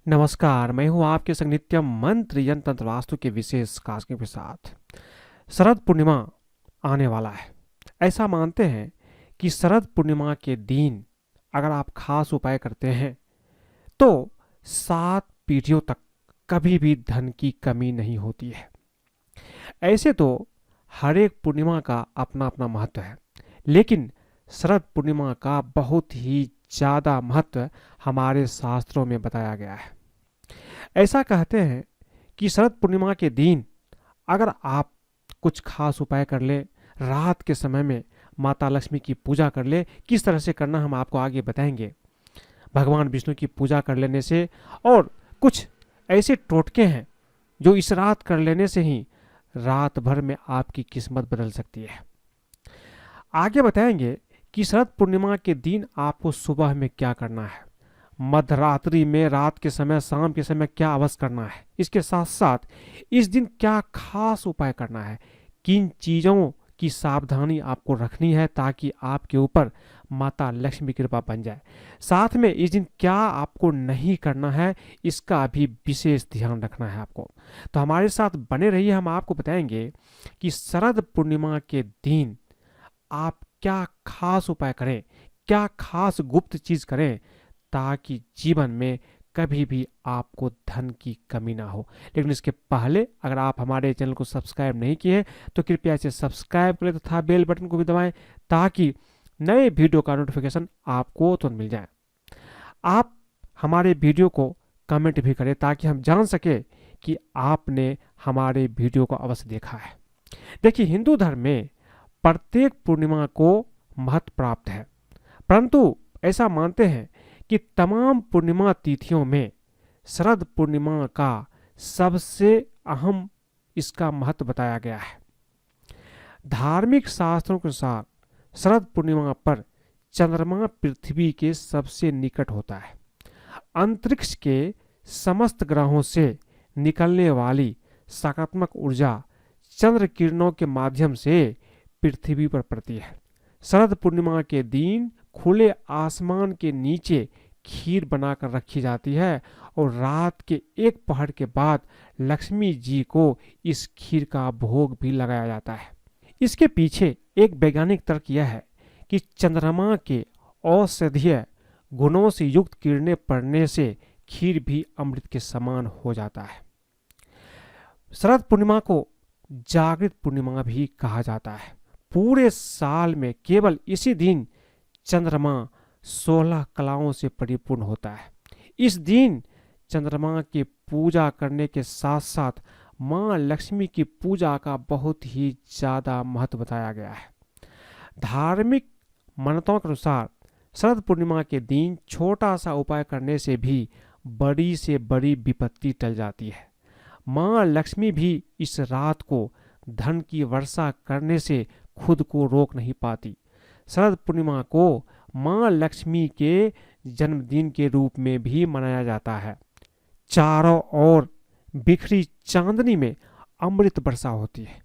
नमस्कार, मैं हूँ आपके संग नित्यम मंत्र यंत्र तंत्र वास्तु के विशेष कास्टिंग के साथ। शरद पूर्णिमा आने वाला है। ऐसा मानते हैं कि शरद पूर्णिमा के दिन अगर आप खास उपाय करते हैं तो 7 पीढ़ियों तक कभी भी धन की कमी नहीं होती है। ऐसे तो हर एक पूर्णिमा का अपना अपना महत्व है, लेकिन शरद पूर्णिमा का बहुत ही ज़्यादा महत्व हमारे शास्त्रों में बताया गया है। ऐसा कहते हैं कि शरद पूर्णिमा के दिन अगर आप कुछ खास उपाय कर ले, रात के समय में माता लक्ष्मी की पूजा कर ले, किस तरह से करना हम आपको आगे बताएंगे। भगवान विष्णु की पूजा कर लेने से और कुछ ऐसे टोटके हैं जो इस रात कर लेने से ही रात भर में आपकी किस्मत बदल सकती है। आगे बताएंगे कि शरद पूर्णिमा के दिन आपको सुबह में क्या करना है, मध्यरात्रि में, रात के समय, शाम के समय क्या अवश्य करना है। इसके साथ साथ इस दिन क्या खास उपाय करना है, किन चीज़ों की सावधानी आपको रखनी है ताकि आपके ऊपर माता लक्ष्मी की कृपा बन जाए। साथ में इस दिन क्या आपको नहीं करना है, इसका भी विशेष ध्यान रखना है आपको। तो हमारे साथ बने रहिए, हम आपको बताएंगे कि शरद पूर्णिमा के दिन आप क्या खास उपाय करें, क्या खास गुप्त चीज़ करें ताकि जीवन में कभी भी आपको धन की कमी ना हो। लेकिन इसके पहले अगर आप हमारे चैनल को सब्सक्राइब नहीं किए हैं तो कृपया इसे सब्सक्राइब करें तथा बेल बटन को भी दबाएं ताकि नए वीडियो का नोटिफिकेशन आपको तुरंत मिल जाए। आप हमारे वीडियो को कमेंट भी करें ताकि हम जान सके कि आपने हमारे वीडियो को अवश्य देखा है। देखिए, हिंदू धर्म में प्रत्येक पूर्णिमा को महत्व प्राप्त है, परंतु ऐसा मानते हैं कि तमाम पूर्णिमा तिथियों में शरद पूर्णिमा का सबसे अहम इसका महत्व बताया गया है। धार्मिक शास्त्रों के अनुसार शरद पूर्णिमा पर चंद्रमा पृथ्वी के सबसे निकट होता है। अंतरिक्ष के समस्त ग्रहों से निकलने वाली सकारात्मक ऊर्जा चंद्र किरणों के माध्यम से पृथ्वी पर पड़ती है। शरद पूर्णिमा के दिन खुले आसमान के नीचे खीर बनाकर रखी जाती है और रात के एक पहर के बाद लक्ष्मी जी को इस खीर का भोग भी लगाया जाता है। इसके पीछे एक वैज्ञानिक तर्क यह है कि चंद्रमा के औषधीय गुणों से युक्त किरणें पड़ने से खीर भी अमृत के समान हो जाता है। शरद पूर्णिमा को जागृत पूर्णिमा भी कहा जाता है। पूरे साल में केवल इसी दिन चंद्रमा 16 कलाओं से परिपूर्ण होता है। इस दिन चंद्रमा की पूजा करने के साथ साथ मां लक्ष्मी की पूजा का बहुत ही ज़्यादा महत्व बताया गया है। धार्मिक मान्यताओं के अनुसार शरद पूर्णिमा के दिन छोटा सा उपाय करने से भी बड़ी से बड़ी विपत्ति टल जाती है। मां लक्ष्मी भी इस रात को धन की वर्षा करने से खुद को रोक नहीं पाती। शरद पूर्णिमा को मां लक्ष्मी के जन्मदिन के रूप में भी मनाया जाता है। चारों ओर बिखरी चांदनी में अमृत वर्षा होती है।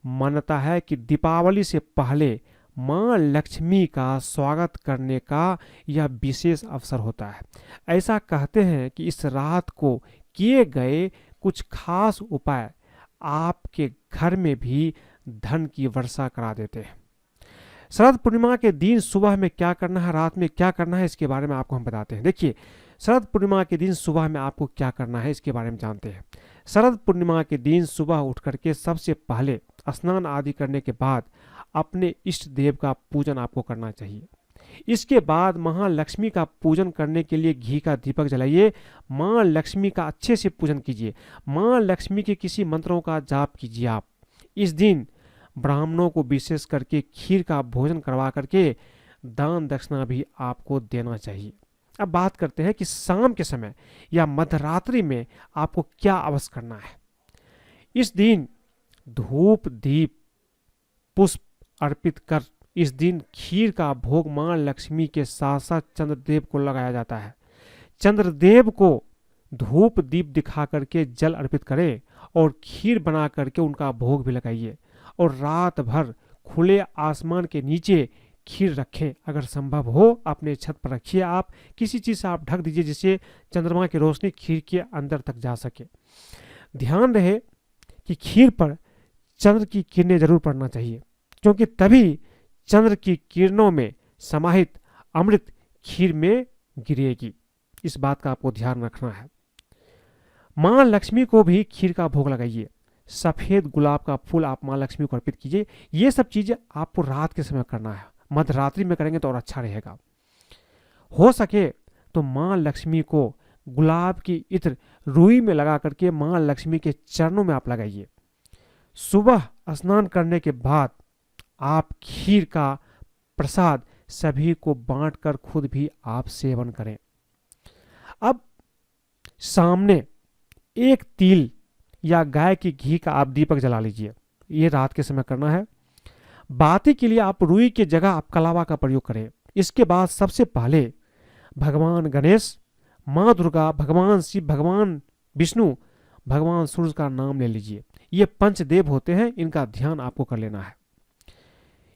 मान्यता है कि दीपावली से पहले मां लक्ष्मी का स्वागत करने का यह विशेष अवसर होता है। ऐसा कहते हैं कि इस रात को किए गए कुछ खास उपाय आपके घर में भी धन की वर्षा करा देते हैं। शरद पूर्णिमा के दिन सुबह में क्या करना है, रात में क्या करना है, इसके बारे में आपको हम बताते हैं। देखिए, शरद पूर्णिमा के दिन सुबह में आपको क्या करना है इसके बारे में जानते हैं। शरद पूर्णिमा के दिन सुबह उठ करके सबसे पहले स्नान आदि करने के बाद अपने इष्ट देव का पूजन आपको करना चाहिए। इसके बाद महालक्ष्मी का पूजन करने के लिए घी का दीपक जलाइए। मां लक्ष्मी का अच्छे से पूजन कीजिए। मां लक्ष्मी के किसी मंत्रों का जाप कीजिए। आप इस दिन ब्राह्मणों को विशेष करके खीर का भोजन करवा करके दान दक्षिणा भी आपको देना चाहिए। अब बात करते हैं कि शाम के समय या मध्यरात्रि में आपको क्या अवश्य करना है। इस दिन धूप दीप पुष्प अर्पित कर इस दिन खीर का भोग मां लक्ष्मी के साथ साथ चंद्रदेव को लगाया जाता है। चंद्रदेव को धूप दीप दिखा करके जल अर्पित करें और खीर बना करके उनका भोग भी लगाइए और रात भर खुले आसमान के नीचे खीर रखें। अगर संभव हो अपने छत पर रखिए, आप किसी चीज़ से आप ढक दीजिए जिससे चंद्रमा की रोशनी खीर के अंदर तक जा सके। ध्यान रहे कि खीर पर चंद्र की किरणें जरूर पड़ना चाहिए, क्योंकि तभी चंद्र की किरणों में समाहित अमृत खीर में गिरेगी। इस बात का आपको ध्यान रखना है। माँ लक्ष्मी को भी खीर का भोग लगाइए। सफ़ेद गुलाब का फूल आप माँ लक्ष्मी को अर्पित कीजिए। ये सब चीज़ें आपको रात के समय करना है, मध्य रात्रि में करेंगे तो और अच्छा रहेगा। हो सके तो माँ लक्ष्मी को गुलाब की इत्र रुई में लगा करके माँ लक्ष्मी के चरणों में आप लगाइए। सुबह स्नान करने के बाद आप खीर का प्रसाद सभी को बांटकर खुद भी आप सेवन करें। अब सामने एक तिल या गाय की घी का आप दीपक जला लीजिए। ये रात के समय करना है। बाती के लिए आप रुई की जगह आप कलावा का प्रयोग करें। इसके बाद सबसे पहले भगवान गणेश, माँ दुर्गा, भगवान शिव, भगवान विष्णु, भगवान सूर्य का नाम ले लीजिए। ये पंचदेव होते हैं, इनका ध्यान आपको कर लेना है।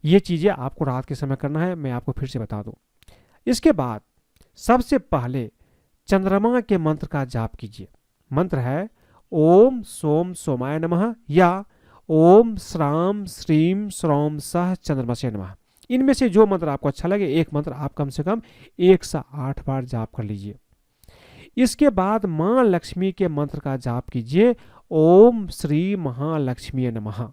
ये चीज़ें आपको रात के समय करना है, मैं आपको फिर से बता दूं। इसके बाद सबसे पहले चंद्रमा के मंत्र का जाप कीजिए। मंत्र है ओम सोम सोमाय नमः या ओम श्राम श्रीम श्रौम सह चंद्रमसे नमः। इनमें से जो मंत्र आपको अच्छा लगे, एक मंत्र आप कम से कम 108 बार जाप कर लीजिए। इसके बाद माँ लक्ष्मी के मंत्र का जाप कीजिए, ओम श्री महालक्ष्मी नमः।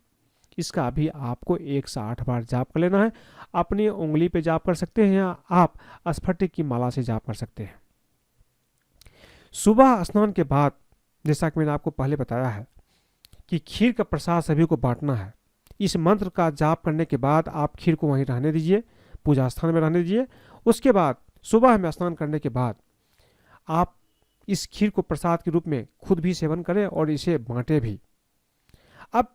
इसका भी आपको 108 बार जाप कर लेना है। अपनी उंगली पे जाप कर सकते हैं या आप स्फटिक की माला से जाप कर सकते हैं। सुबह स्नान के बाद, जैसा कि मैंने आपको पहले बताया है कि खीर का प्रसाद सभी को बांटना है। इस मंत्र का जाप करने के बाद आप खीर को वहीं रहने दीजिए, पूजा स्थान में रहने दीजिए। उसके बाद सुबह में स्नान करने के बाद आप इस खीर को प्रसाद के रूप में खुद भी सेवन करें और इसे बांटें भी। अब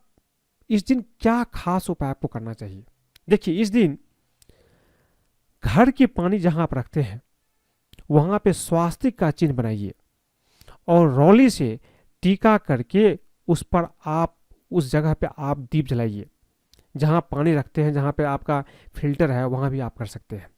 इस दिन क्या खास उपाय आपको करना चाहिए? देखिए, इस दिन घर के पानी जहां आप रखते हैं वहां पे स्वास्तिक का चिन्ह बनाइए और रौली से टीका करके उस पर आप उस जगह पे आप दीप जलाइए। जहां पानी रखते हैं, जहां पे आपका फिल्टर है, वहां भी आप कर सकते हैं।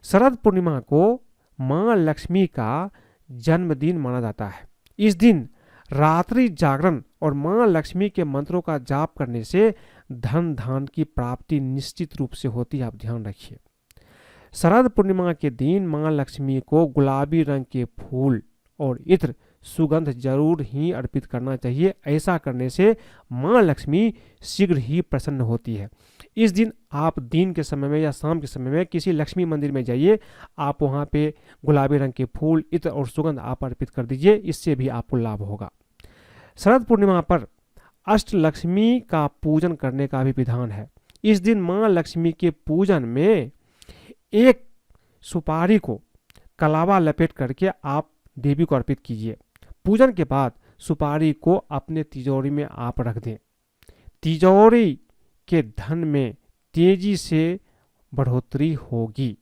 शरद पूर्णिमा को माँ लक्ष्मी का जन्मदिन माना जाता है। इस दिन रात्रि जागरण और माँ लक्ष्मी के मंत्रों का जाप करने से धन धान की प्राप्ति निश्चित रूप से होती है, आप ध्यान रखिए। शरद पूर्णिमा के दिन माँ लक्ष्मी को गुलाबी रंग के फूल और इत्र सुगंध जरूर ही अर्पित करना चाहिए। ऐसा करने से माँ लक्ष्मी शीघ्र ही प्रसन्न होती है। इस दिन आप दिन के समय में या शाम के समय में किसी लक्ष्मी मंदिर में जाइए, आप वहाँ पे गुलाबी रंग के फूल, इत्र और सुगंध आप अर्पित कर दीजिए। इससे भी आपको लाभ होगा। शरद पूर्णिमा पर अष्ट लक्ष्मी का पूजन करने का भी विधान है। इस दिन माँ लक्ष्मी के पूजन में एक सुपारी को कलावा लपेट करके आप देवी को अर्पित कीजिए। पूजन के बाद सुपारी को अपने तिजोरी में आप रख दें। तिजोरी के धन में तेजी से बढ़ोतरी होगी।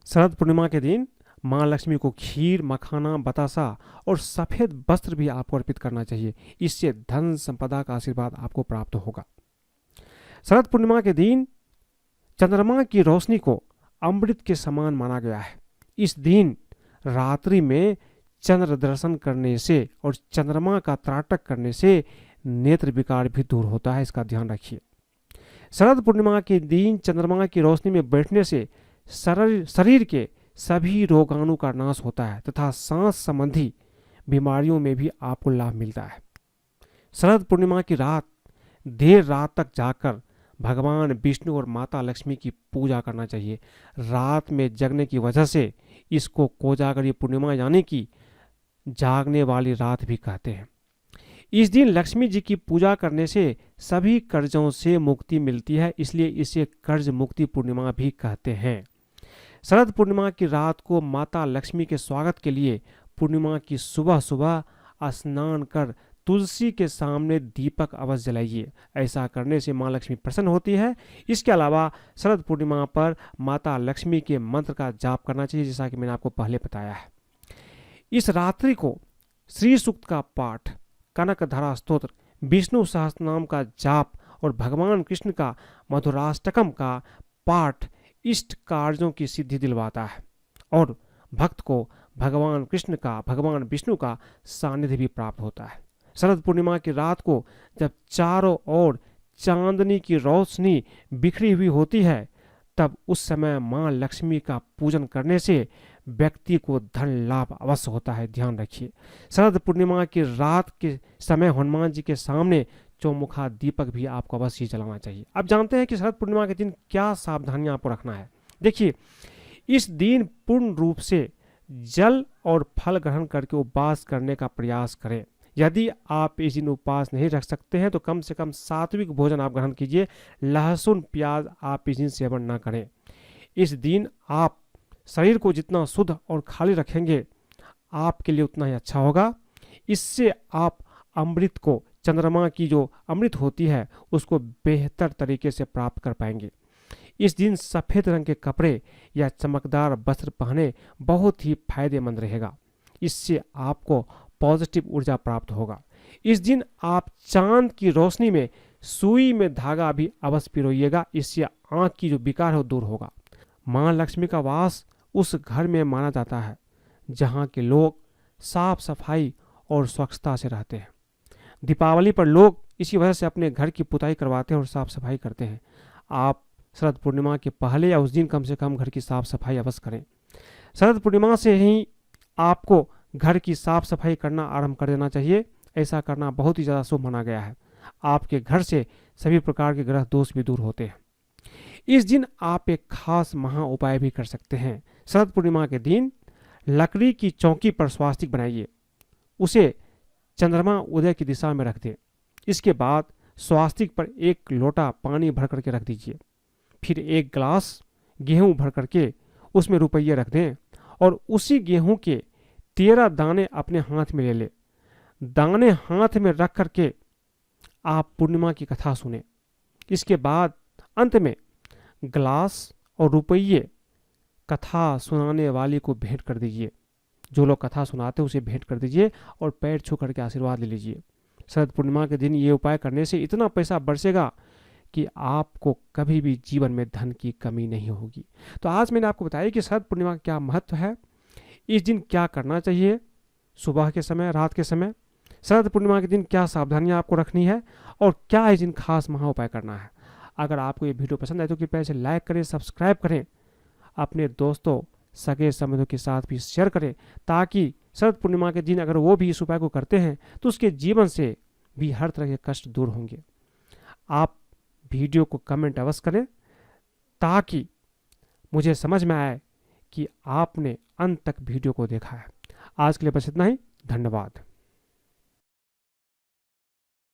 शरद पूर्णिमा के दिन माँ लक्ष्मी को खीर, मखाना, बतासा और सफेद वस्त्र भी आपको अर्पित करना चाहिए। इससे धन संपदा का आशीर्वाद आपको प्राप्त होगा। शरद पूर्णिमा के दिन चंद्रमा की रोशनी को अमृत के समान माना गया है। इस दिन रात्रि में चंद्र दर्शन करने से और चंद्रमा का त्राटक करने से नेत्र विकार भी दूर होता है, इसका ध्यान रखिए। शरद पूर्णिमा के दिन चंद्रमा की रोशनी में बैठने से शरीर के सभी रोगाणु का नाश होता है तथा सांस संबंधी बीमारियों में भी आपको लाभ मिलता है। शरद पूर्णिमा की रात देर रात तक जाकर भगवान विष्णु और माता लक्ष्मी की पूजा करना चाहिए। रात में जगने की वजह से इसको कोजागरी पूर्णिमा यानी कि जागने वाली रात भी कहते हैं। इस दिन लक्ष्मी जी की पूजा करने से सभी कर्जों से मुक्ति मिलती है, इसलिए इसे कर्ज मुक्ति पूर्णिमा भी कहते हैं। शरद पूर्णिमा की रात को माता लक्ष्मी के स्वागत के लिए पूर्णिमा की सुबह सुबह स्नान कर तुलसी के सामने दीपक अवश्य जलाइए। ऐसा करने से माँ लक्ष्मी प्रसन्न होती है। इसके अलावा शरद पूर्णिमा पर माता लक्ष्मी के मंत्र का जाप करना चाहिए, जैसा कि मैंने आपको पहले बताया है। इस रात्रि को श्री सूक्त का पाठ, कनकधारा स्तोत्र, विष्णु सहस्त्रनाम का जाप और भगवान कृष्ण का मधुराष्टकम का पाठ इष्ट कार्यों की सिद्धि दिलवाता है और भक्त को भगवान कृष्ण का, भगवान विष्णु का सानिध्य भी प्राप्त होता है। शरद पूर्णिमा की रात को जब चारों ओर चांदनी की रोशनी बिखरी हुई होती है, तब उस समय मां लक्ष्मी का पूजन करने से व्यक्ति को धन लाभ अवश्य होता है। ध्यान रखिए, शरद पूर्णिमा की रात के समय हनुमान जी के सामने चौमुखा दीपक भी आपको अवश्य जलाना चाहिए। अब जानते हैं कि शरद पूर्णिमा के दिन क्या सावधानियां आपको रखना है। देखिए, इस दिन पूर्ण रूप से जल और फल ग्रहण करके उपवास करने का प्रयास करें। यदि आप इस दिन उपवास नहीं रख सकते हैं तो कम से कम सात्विक भोजन आप ग्रहण कीजिए। लहसुन प्याज आप इस दिन सेवन ना करें। इस दिन आप शरीर को जितना शुद्ध और खाली रखेंगे आपके लिए उतना ही अच्छा होगा। इससे आप अमृत को, चंद्रमा की जो अमृत होती है, उसको बेहतर तरीके से प्राप्त कर पाएंगे। इस दिन सफ़ेद रंग के कपड़े या चमकदार वस्त्र पहने बहुत ही फायदेमंद रहेगा। इससे आपको पॉजिटिव ऊर्जा प्राप्त होगा। इस दिन आप चांद की रोशनी में सुई में धागा भी अवश्य पिरोइएगा। इससे आंख की जो विकार है वो दूर होगा। मां लक्ष्मी का वास उस घर में माना जाता है जहां के लोग साफ सफाई और स्वच्छता से रहते हैं। दीपावली पर लोग इसी वजह से अपने घर की पुताई करवाते हैं और साफ सफाई करते हैं। आप शरद पूर्णिमा के पहले या उस दिन कम से कम घर की साफ सफाई अवश्य करें। शरद पूर्णिमा से ही आपको घर की साफ सफाई करना आरंभ कर देना चाहिए। ऐसा करना बहुत ही ज़्यादा शुभ माना गया है। आपके घर से सभी प्रकार के ग्रह दोष भी दूर होते हैं। इस दिन आप एक खास महा उपाय भी कर सकते हैं। शरद पूर्णिमा के दिन लकड़ी की चौकी पर स्वास्तिक बनाइए, उसे चंद्रमा उदय की दिशा में रख दें। इसके बाद स्वास्तिक पर एक लोटा पानी भर करके रख दीजिए। फिर एक गिलास गेहूं भर करके उसमें रुपये रख दें और उसी गेहूं के 13 दाने अपने हाथ में ले लें। दाने हाथ में रख करके आप पूर्णिमा की कथा सुने। इसके बाद अंत में गिलास और रुपये कथा सुनाने वाले को भेंट कर दीजिए। जो लोग कथा सुनाते हैं उसे भेंट कर दीजिए और पैर छू करके आशीर्वाद ले लीजिए। शरद पूर्णिमा के दिन ये उपाय करने से इतना पैसा बरसेगा कि आपको कभी भी जीवन में धन की कमी नहीं होगी। तो आज मैंने आपको बताया कि शरद पूर्णिमा का क्या महत्व है, इस दिन क्या करना चाहिए, सुबह के समय, रात के समय, शरद पूर्णिमा के दिन क्या सावधानियां आपको रखनी है और क्या इस दिन खास महा उपाय करना है। अगर आपको ये वीडियो पसंद आए तो कृपया इसे लाइक करें, सब्सक्राइब करें, अपने दोस्तों सगे संबंधियों के साथ भी शेयर करें, ताकि शरद पूर्णिमा के दिन अगर वो भी इस उपाय को करते हैं तो उसके जीवन से भी हर तरह के कष्ट दूर होंगे। आप वीडियो को कमेंट अवश्य करें ताकि मुझे समझ में आए कि आपने अंत तक वीडियो को देखा है। आज के लिए बस इतना ही। धन्यवाद।